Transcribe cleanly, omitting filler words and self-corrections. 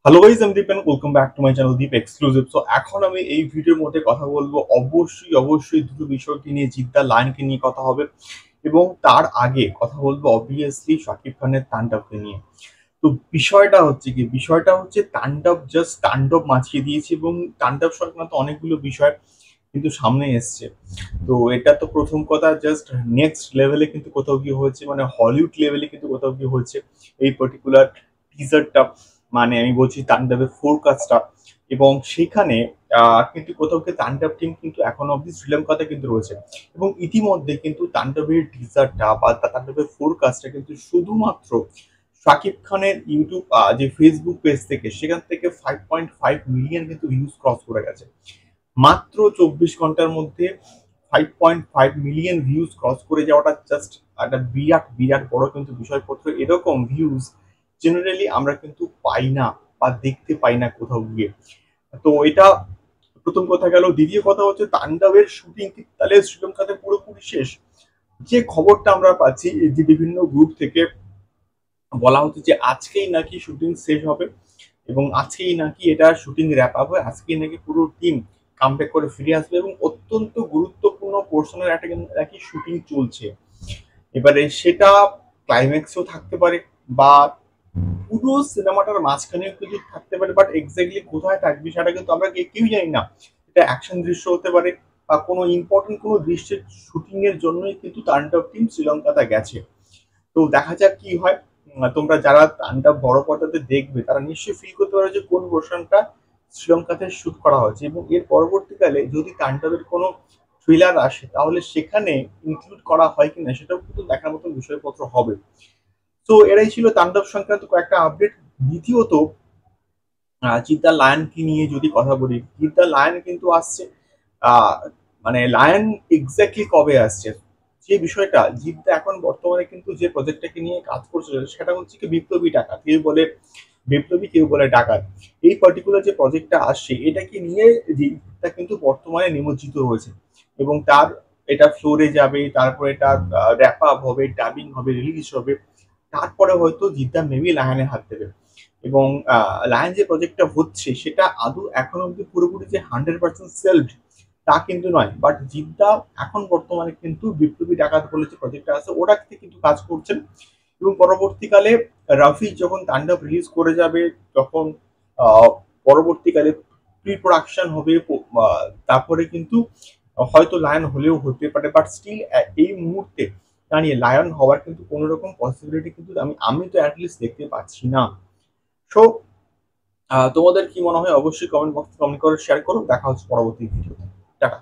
Hello guys, আমি Deep and welcome back to my channel Deep exclusive. So এখন আমি এই ভিডিওর মধ্যে কথা বলবো অবশ্যই দুটো বিষয়কে নিয়ে, জিদ্দার লায়নকে নিয়ে কথা হবে এবং তার আগে কথা বলবো অবভিয়াসলি শাকিব খানের তাণ্ডবকে নিয়ে। তো বিষয়টা হচ্ছে তাণ্ডব জাস্ট তাণ্ডব মাছিয়ে দিয়েছে এবং তাণ্ডব সংক্রান্ত অনেকগুলো বিষয় কিন্তু সামনে এসছে। তো এটা তো প্রথম কথা, জাস্ট নেক্সট লেভেলে কিন্তু কোথাও গিয়ে হয়েছে, মানে হলিউড লেভেলে কিন্তু কোথাও গিয়ে হয়েছে এই পার্টিকুলার টিজারটা, মানে আমি বলছি তাণ্ডবের ফোরকাস্টটা। এবং সেখানে কিন্তু কোথাও গিয়ে তাণ্ডব টিম কিন্তু এখনো অব্দি শ্রীলঙ্কাতে কিন্তু রয়েছে এবং ইতিমধ্যে কিন্তু তাণ্ডবের টিজারটা বা তাণ্ডবের ফোরকাস্টটা কিন্তু শুধুমাত্র শাকিব খানের ইউটিউব যে ফেসবুক পেজ থেকে, সেখান থেকে 5.5 মিলিয়ন কিন্তু ভিউজ ক্রস করে গেছে মাত্র 24 ঘন্টার মধ্যে। 5.5 মিলিয়ন ভিউজ ক্রস করে যাওয়াটা জাস্ট একটা বিরাট বিরাট বড় কিন্তু বিষয়পত্র। এরকম ভিউজ জেনারেলি আমরা কিন্তু পাই না বা দেখতে পাই না কোথাও গিয়ে। তো এটা প্রথম কথা গেল। দ্বিতীয় কথা হচ্ছে তাণ্ডবের শুটিং কি তাহলে শ্রীলঙ্কাতে পুরোপুরি শেষ? যে খবরটা আমরা পাচ্ছি এই যে বিভিন্ন গ্রুপ থেকে বলা হচ্ছে যে আজকেই নাকি শুটিং শেষ হবে এবং আজকেই নাকি এটা শুটিং র্যাপ আপ হয়, আজকেই নাকি পুরো টিম কামব্যাক করে ফিরে আসবে এবং অত্যন্ত গুরুত্বপূর্ণ পোর্শনের একটা কিন্তু নাকি শুটিং চলছে। এবারে সেটা ক্লাইম্যাক্সও থাকতে পারে বা পুরো সিনেমাটার মাঝখানেও কিছু থাকতে পারে, বাট এক্স্যাক্টলি কোথায় থাকবে সেটা কিন্তু আমরা কেউ জানি না। এটা অ্যাকশন দৃশ্য হতে পারে বা কোনো ইম্পর্টেন্ট কোনো দৃশ্যের শুটিং এর জন্যই কিন্তু তাণ্ডব টিম শ্রীলঙ্কাতে গেছে। তো দেখা যাক কি হয়। তোমরা যারা তাণ্ডব বড় পর্দাতে দেখবে তারা নিশ্চয়ই ফিল করতে পারো যে কোন পোর্শনটা শ্রীলঙ্কাতে শুট করা হয়েছে এবং এর পরবর্তীকালে যদি তাণ্ডবের কোনো থ্রিলার আসে তাহলে সেখানে ইনক্লুড করা হয় কিনা সেটাও কিন্তু দেখার মতো বিষয়পত্র হবে। তো এরাই ছিল তাণ্ডব সংক্রান্ত কয়েকটা আপডেট। দ্বিতীয়ত, জিদ্দা লায়নকে নিয়ে যদি কথা বলি, জিদ্দা লায়ন কিন্তু আসছে। আহ, মানে লায়ন এক্স্যাক্টলি কবে আসছে, যে বিষয়টা জিদ্দা এখন বর্তমানে কিন্তু যে প্রজেক্টটাকে নিয়ে কাজ করছে সেটা হচ্ছে কি বিপ্লবী ডাকাত। কেউ বলে বিপ্লবী, কেউ বলে ডাকাত। এই পার্টিকুলার যে প্রজেক্টটা আসছে এটাকে নিয়ে জিদ্দা কিন্তু বর্তমানে নিমজ্জিত রয়েছে এবং তার এটা ফ্লোরে যাবে, তারপরে এটা র্যাপ আপ হবে, ডাবিং হবে, রিলিজ হবে, তারপরে হয়তো জিদ্দা মেবি লায়নে হাত দেবে। এবং লায়ন যে প্রজেক্টটা হচ্ছে সেটা আদৌ এখন অব্দি পুরোপুরি যে 100% সেলফ তা কিন্তু নয়, বাট জিদ্দা এখন বর্তমানে কিন্তু বিপ্লবী ডাকাত বলে যে প্রজেক্টটা আছে ওটাতে কিন্তু কাজ করছেন এবং পরবর্তীকালে রাফি যখন তাণ্ডব রিলিজ করে যাবে তখন আহ, পরবর্তীকালে প্রি প্রোডাকশন হবে, তারপরে কিন্তু হয়তো লায়ন হলেও হতে পারে, বাট স্টিল এই মুহূর্তে দাঁড়িয়ে লায়ন হওয়ার কিন্তু কোনো রকম পসিবিলিটি কিন্তু আমি আমি তো অ্যাটলিস্ট দেখতে পাচ্ছি না। সো তোমাদের কি মনে হয় অবশ্যই কমেন্ট বক্সে কমেন্ট করে শেয়ার করো। দেখা হচ্ছে পরবর্তী ভিডিওতে। টাটা।